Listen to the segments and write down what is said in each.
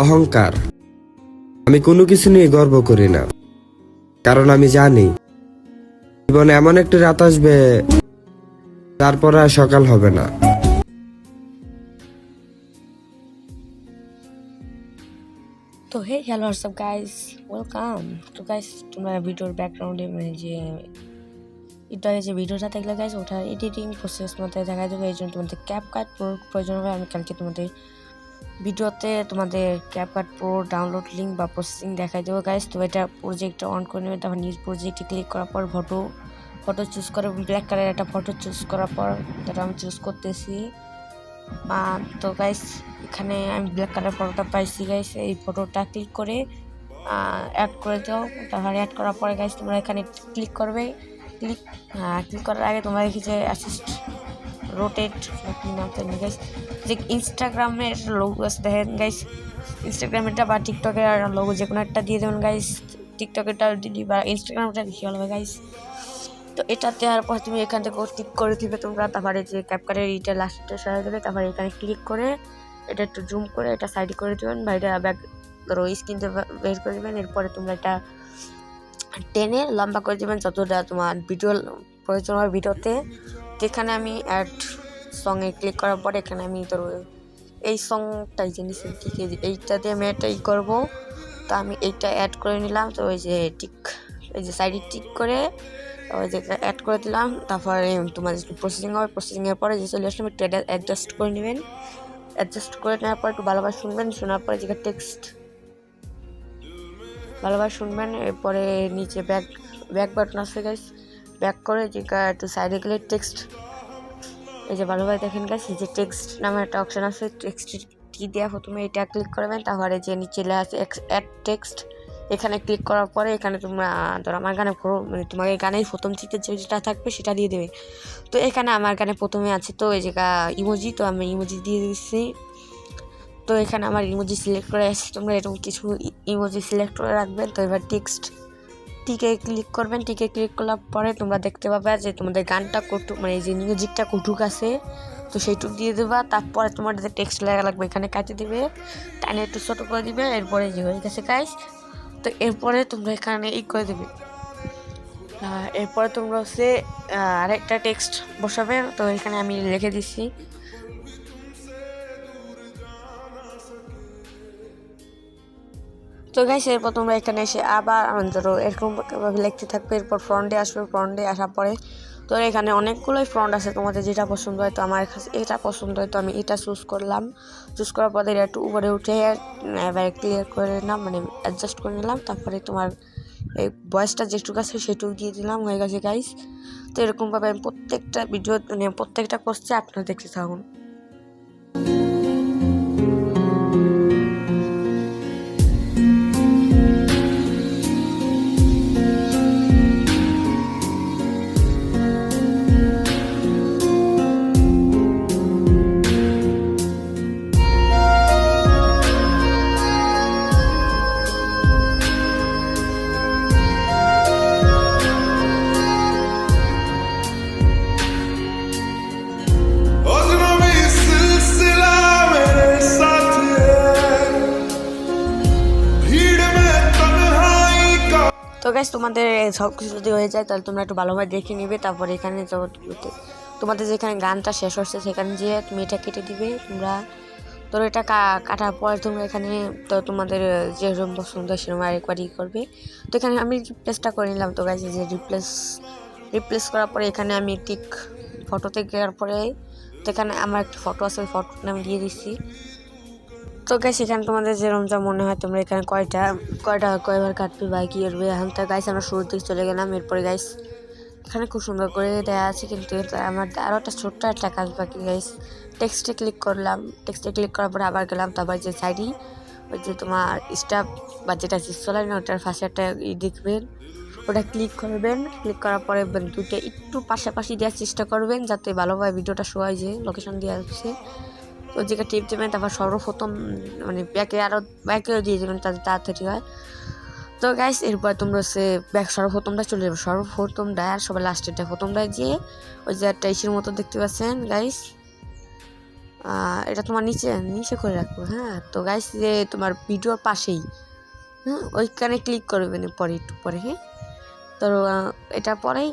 অহংকার। আমি কোনো কিছু নিয়ে গর্ব করি না, কারণ আমি জানি জীবনে এমন একটি রাত আসবে, তারপর আর সকাল হবে না। তো hey hello WhatsApp guys, welcome. তো গাইস তোমরা ভিডিওর ব্যাকগ্রাউন্ডে যে ভিডিওটা দেখলে গাইস, ওটার এডিটিং প্রসেস মধ্যে দেখা যাবে। এই জন্য তোমাদের ক্যাপকাট প্রোর প্রয়োজন হবে। আমি কালকে তোমাদের ভিডিওতে তোমাদের ক্যাপকাট প্রো ডাউনলোড লিঙ্ক বা প্রসেসিং দেখাই দেবো গাইস। তো এটা প্রজেক্টটা অন করে নেবে, তারপর নিউজ প্রজেক্টে ক্লিক করার পর ফটো চুজ করে ব্ল্যাক কালারের একটা ফটো চুজ করার পর যেটা আমি চুজ করতেছি। তো গাইস এখানে আমি ব্ল্যাক কালার ফটোটা পাইছি গাইস। এই ফটোটা ক্লিক করে অ্যাড করে দাও। তারপরে অ্যাড করার পরে গাইস তোমরা এখানে ক্লিক করবে। ক্লিক করার আগে তোমরা দেখি যে অ্যাসিস্ট রোটেট কি নাম জানি গাইস, যে ইনস্টাগ্রামের লোগো আছে দেখেন গাইস, ইনস্টাগ্রামেরটা বা টিকটকের লোগো যে কোনো একটা দিয়ে দেবেন গাইস। টিকটকেরটা দিলি বা ইনস্টাগ্রামটা বেশি ভালো হবে গাইস। তো এটা দেওয়ার পর তুমি এখান থেকে ক্লিক করে দিবে তোমরা। তারপরে যে ক্যাপকাটের এইটা লাস্টটা সরাই দেবে। তারপরে এখানে ক্লিক করে এটা একটু জুম করে এটা সাইড করে দেবেন বা এটা ব্যাক ধরো স্ক্রিন থেকে বের করে দেবেন। এরপরে তোমরা এটা টেনে লম্বা করে দেবেন যতটা তোমার ভিডিও প্রয়োজন হয় ভিডিওতে। এখানে আমি অ্যাড সঙ্গে ক্লিক করার পরে এখানে আমি ধরো এই সংটাই জিনিস ঠিক এইটা দিয়ে আমি এটাই করবো। তো আমি এইটা অ্যাড করে নিলাম। তো ওই যে এই যে সাইডে টিক করে ওই যে অ্যাড করে দিলাম। তারপরে তোমার প্রসেসিং হবে, প্রসেসিংয়ের পরে যে চলে আসলে একটু অ্যাডজাস্ট করে নেবেন। অ্যাডজাস্ট করে নেওয়ার পর একটু ভালোভাবে শুনবেন, শোনার পরে যে টেক্সট ভালোভাবে শুনবেন। এরপরে নিচে ব্যাক বাটন আছে গাইস, ব্যাক করে যে একটু সাইডে গেলে টেক্সট, এই যে ভালোভাবে দেখেন গাইস, এই যে টেক্সট নামে একটা অপশন আছে, টেক্সট কি দেওয়া প্রথমে এটা ক্লিক করবেন। তারপরে যে নিচে লেখা আছে অ্যাড টেক্সট, এখানে ক্লিক করার পরে এখানে তোমরা ধরো আমার গানে মানে তোমার গানের প্রথম থেকে যেটা থাকবে সেটা দিয়ে দেবে। তো এখানে আমার গানে প্রথমে আছে তো এই জায়গা ইমোজি, তো আমি ইমোজি দিয়ে দিচ্ছি। তো এখানে আমার ইমোজি সিলেক্ট করে আসছে, তোমরা এরকম কিছু ইমোজি সিলেক্ট করে রাখবেন। তো এবার টিকে ক্লিক করবেন। টিকে ক্লিক করার পরে তোমরা দেখতে পাবে যে তোমাদের গানটা কটুক মানে এই যে মিউজিকটা কটুক আছে, তো সেইটুক দিয়ে দেবা। তারপরে তোমাদের যে টেক্সট লেখা লাগবে এখানে কাটে দিবে, টানে একটু ছোটো করে দিবে। এরপরে যে হয়ে গেছে গাইস। তো এরপরে তোমরা এখানে করে দেবে। এরপরে তোমরা হচ্ছে আরেকটা টেক্সট বসাবে। তো এখানে আমি লিখে দিচ্ছি। তো গাইস এরপর তোমরা এখানে এসে আবার ধরো এরকমভাবে লিখতে থাকবে। এরপর ফ্রন্টে আসবে, ফ্রন্টে আসার পরে তো এখানে অনেকগুলোই ফ্রন্ট আছে, তোমাদের যেটা পছন্দ হয়। তো আমার কাছে এটা পছন্দ হয়, তো আমি এটা চুজ করলাম। চুজ করার পরে এটা একটু উপরে উঠে এবার ক্লিয়ার করে নিলাম, মানে অ্যাডজাস্ট করে নিলাম। তারপরে তোমার এই ভয়েসটা যেটুকু আছে সেটুকু দিয়ে দিলাম, হয়ে গেছে গাইস। তো এরকমভাবে আমি প্রত্যেকটা ভিডিও মানে প্রত্যেকটা করছি, আপনারা দেখতে থাকুন। তো গাইস তোমাদের সব কিছু যদি হয়ে যায় তাহলে তোমরা একটু ভালোভাবে দেখে নিবে। তারপরে এখানে তোমাদের যেখানে গানটা শেষ হচ্ছে সেখানে যেয়ে তুমি এটা কেটে দিবে। তোমরা ধরো এটা কাটার পরে তোমরা এখানে তো তোমাদের যেরকম পছন্দ সেরকম আরেকবার করবে। তো এখানে আমি রিপ্লেসটা করে নিলাম। তো গাইস যে রিপ্লেস করার পরে এখানে আমি ঠিক ফটোতে গেলার পরে তো এখানে আমার একটা ফটো আছে, ওই ফটোটা আমি দিয়ে দিচ্ছি। তো গাইস এখানে তোমাদের যেরকম যা মনে হয় তোমরা এখানে কয়বার কাটবে বা কী করবে। এখন তো গাইস আমরা শুরুর দিকে চলে গেলাম। এরপরে গাইস এখানে খুব সুন্দর করে দেওয়া আছে, কিন্তু আমার আরও একটা ছোট্ট একটা কাজ বাকি গাইস। টেক্সটে ক্লিক করলাম, টেক্সটে ক্লিক করার পরে আবার গেলাম। তারপর যে সাইডে ওই যে তোমার স্টাফ বা যেটা চলে না ওটার পাশে একটা দেখবেন, ওটা ক্লিক করবেন। ক্লিক করার পরে দুটো একটু পাশাপাশি দেওয়ার চেষ্টা করবেন যাতে ভালোভাবে ভিডিওটা শো হয়, যে লোকেশন দেওয়া হচ্ছে ওই জায়গায় টিপ দেবেন। তারপর সর্বপ্রথম মানে ব্যাকেও দিয়ে দেবেন তাদের তাড়াতাড়ি হয়। তো গাইস এরপর তোমরা হচ্ছে সর্বপ্রথমটা চলে যাবে, সর্বপ্রথমটা আর সবাই লাস্টেরটা প্রথমটায় গিয়ে ওই যে একটা ইসের মতো দেখতে পাচ্ছেন গাইস, এটা তোমার নিচে নিচে করে রাখবো। হ্যাঁ, তো গাইস যে তোমার ভিডিওর পাশেই, হ্যাঁ, ওইখানে ক্লিক করবেন পরে একটু পরে। হ্যাঁ, তো এটা পরেই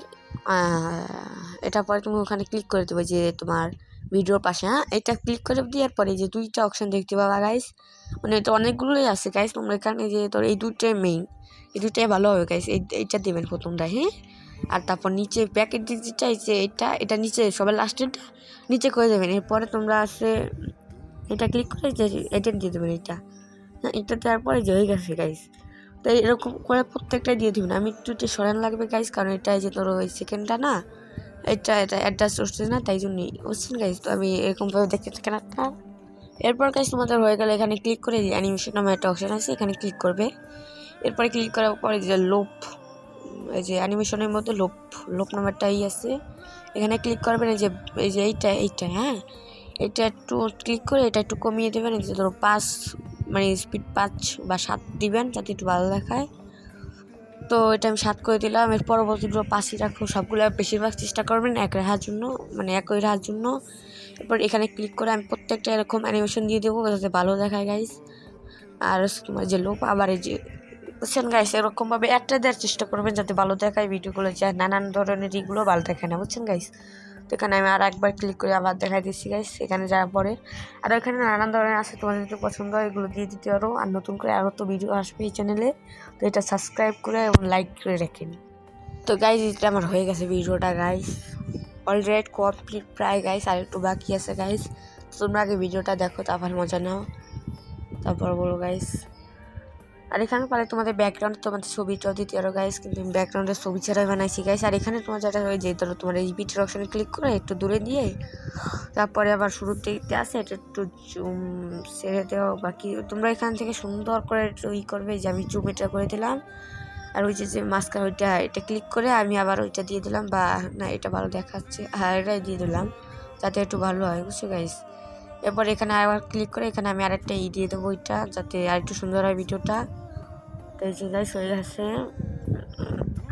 এটা পরে তুমি ওখানে ক্লিক করে দেবে যে তোমার ভিডিওর পাশে। হ্যাঁ, এটা ক্লিক করে দেওয়ার পরে যে দুইটা অপশান দেখতে পাবা গাইস, মানে এটা অনেকগুলোই আছে গাইস। তোমরা এখানে যে তোর এই দুইটাই মেইন, এই দুইটাই ভালো হবে গাইস। এইটা দেবেন প্রথমটা। হ্যাঁ, আর তারপর নিচে প্যাকেট দিতে চাইছে এটা নিচে সবার লাস্টেরটা নিচে করে দেবেন। এরপরে তোমরা আছে এটা ক্লিক করে যে এটা দিয়ে দেবেন। হ্যাঁ, এটা দেওয়ার পরে যে হয়ে গেছে গাইস। তো এরকম করে প্রত্যেকটাই দিয়ে দিবেন। আমি একটু সরান লাগবে গাইস, কারণ এটা যে তোর ওই সেকেন্ডটা না, এটা অ্যাডজাস্ট করছে না, তাই জন্যই বুঝছেন গাইস। তো আমি এরকমভাবে দেখতে থাকেন আপনার। এরপর গাইস তোমাদের হয়ে গেলে এখানে ক্লিক করে অ্যানিমেশন নামে একটা অপশন আছে, এখানে ক্লিক করবে। এরপরে ক্লিক করার পরে যে লোপ, এই যে অ্যানিমেশনের মধ্যে লোপ নামেরটা আছে, এখানে ক্লিক করবেন। এই যে এইটা হ্যাঁ, এটা একটু ক্লিক করে এটা একটু কমিয়ে দেবেন। এই যে ধরো 5 মানে স্পিড 5 বা 7 দিবেন, যাতে একটু ভালো দেখায়। তো এটা আমি 7 করে দিলাম। এর পরবর্তীগুলো 5ই রাখো। সবগুলো বেশিরভাগ চেষ্টা করবেন এক রাখার জন্য, মানে একই রাখার জন্য। এরপর এখানে ক্লিক করে আমি প্রত্যেকটা এরকম অ্যানিমেশন দিয়ে দেবো, যাতে ভালো দেখায় গাইস। আর তোমার যে লোপ আবার এই যে বুঝছেন গাইস, এরকমভাবে একটা দেওয়ার চেষ্টা করবেন যাতে ভালো দেখায় ভিডিওগুলো, যা নানান ধরনের এগুলো ভালো দেখায় না, বুঝছেন গাইস। তো এখানে আমি আর একবার ক্লিক করে আবার দেখাই দিচ্ছি গাইস। এখানে যাওয়ার পরে আর এখানে নানান ধরনের আছে, তোমাদের যদি পছন্দ হয় এগুলো দিয়ে দিতে পারো। আর নতুন করে আরও তো ভিডিও আসবে এই চ্যানেলে, তো এটা সাবস্ক্রাইব করে এবং লাইক করে রাখেন। তো গাইস এটা আমার হয়ে গেছে ভিডিওটা গাইস, অলরেডি কমপ্লিট প্রায় গাইস, আর একটু বাকি আছে গাইস। তোমরা আগে ভিডিওটা দেখো, তারপর মজা নাও, তারপর বলো গাইস। আর এখানে পারে তোমাদের ব্যাকগ্রাউন্ড তোমাদের ছবিটাও দিতে পারো গাইস, কিন্তু আমি ব্যাকগ্রাউন্ডের ছবি ছাড়াই বানাইছি গাইস। আর এখানে তোমার যেটা হয়ে যে ধরো তোমার এই বিটের অপশনে ক্লিক করে একটু দূরে দিয়ে, তারপরে আবার শুরুতে আছে এটা একটু জুম ছেড়ে দেওয়া, বাকি তোমরা এখান থেকে সুন্দর করে করবে। যে আমি জুম এটা করে দিলাম, আর ওই যে মাঝখানে এটা ক্লিক করে আমি আবার ওইটা দিয়ে দিলাম, বা না এটা ভালো দেখাচ্ছে, হ্যাঁ এটাই দিয়ে দিলাম যাতে একটু ভালো হয়, বুঝছো গাইস। এরপর এখানে আবার ক্লিক করে এখানে আমি আরেকটা দিয়ে দেবো, ওইটা যাতে আর একটু সুন্দর হয় ভিডিওটা। তো এই যে গাইস হয়ে গেছে।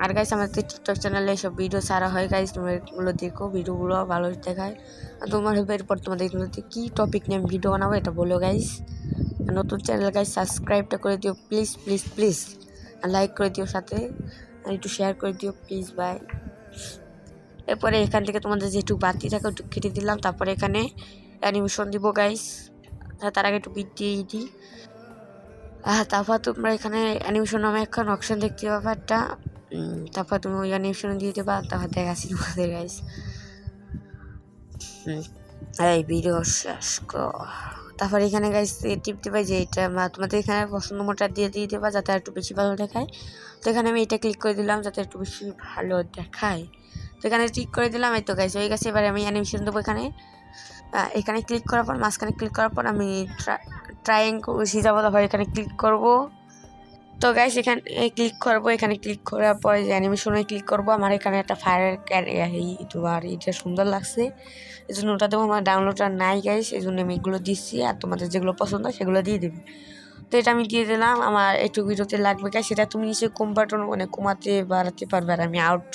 আর গাইস আমাদের টিকটক চ্যানেলে সব ভিডিও ছাড়া হয় গাইস, তোমরা এগুলো দেখো, ভিডিওগুলো ভালো দেখায়। আর তোমার হবে এরপর তোমাদের এগুলোতে কী টপিক নিয়ে আমি ভিডিও বানাবো এটা বলো গাইস। নতুন চ্যানেল গাইস সাবস্ক্রাইবটা করে দিও প্লিজ প্লিজ প্লিজ, আর লাইক করে দিও সাথে, আর একটু শেয়ার করে দিও প্লিজ বাই। এরপরে এখান থেকে তোমাদের যেটুকু বাতি থাকে ওটুকু কেটে দিলাম। তারপরে এখানে অ্যানিমেশন দিব গাইস, তার আগে একটু বিট দিয়ে দিই। তারপর তোমরা এখানে অ্যানিমেশন নামে একটা অপশন দেখতে পাবে একটা, তারপর তুমি ওই অ্যানিমেশন দিয়ে দেবা। তারপর দেখাচ্ছি তোমাদের গাইস। এই ভিডিও শেষ কর। তারপর এখানে গাইস টিপতে পাই যে এটা তোমাদের এখানে পছন্দ মতো দিয়ে দেবা, যাতে একটু বেশি ভালো দেখায়। তো এখানে আমি এটা ক্লিক করে দিলাম যাতে একটু বেশি ভালো দেখায়। তো এখানে ক্লিক করে দিলাম, এই তো গাইস হয়ে গেছে। এবারে আমি অ্যানিমেশন দেবো এখানে ক্লিক করার পর, মাঝখানে ক্লিক করার পর আমি ট্রায়াঙ্গেল সিজাবো, তারপর এখানে ক্লিক করব। তো গাইস এখানে ক্লিক করবো, এখানে ক্লিক করার পরে যে অ্যানিমেশনে ক্লিক করবো। আমার এখানে একটা ফায়ার আর এটা সুন্দর লাগছে, এই জন্য ওটা দেবো। আমার ডাউনলোডটা নাই গাইস, এই জন্য আমি এগুলো দিচ্ছি, আর তোমাদের যেগুলো পছন্দ সেগুলো দিয়ে দেবে। তো এটা আমি দিয়ে দিলাম। আমার একটু ভিডিওতে লাগবে গাইস, সেটা তুমি নিশ্চয়ই কম বাটন মানে কমাতে বাড়াতে পারবে। আর আমি আউট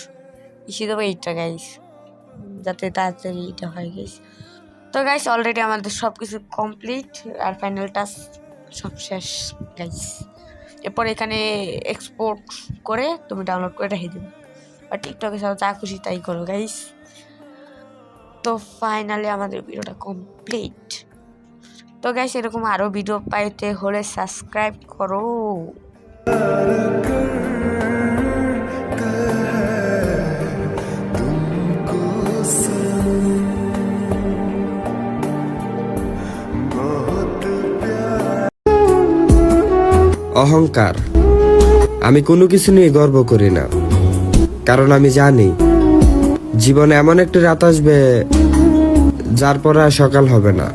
দেবো এইটা গাইস, যাতে তাড়াতাড়ি এটা হয় গাইস। তো গাইস অলরেডি আমাদের সব কিছু কমপ্লিট, আর ফাইনাল টাচ সব শেষ গাইস। এরপর এখানে এক্সপোর্ট করে তুমি ডাউনলোড করে রেখে দেবে, আর টিকটকে সব যা খুশি তাই করো গাইস। তো ফাইনালি আমাদের ভিডিওটা কমপ্লিট। তো গাইস এরকম আরও ভিডিও পাইতে হলে সাবস্ক্রাইব করো। অহংকার, আমি কোনো কিছু নিয়ে গর্ব করি না, কারণ আমি জানি জীবনে এমন একটা রাত আসবে যার পর আর সকাল হবে না।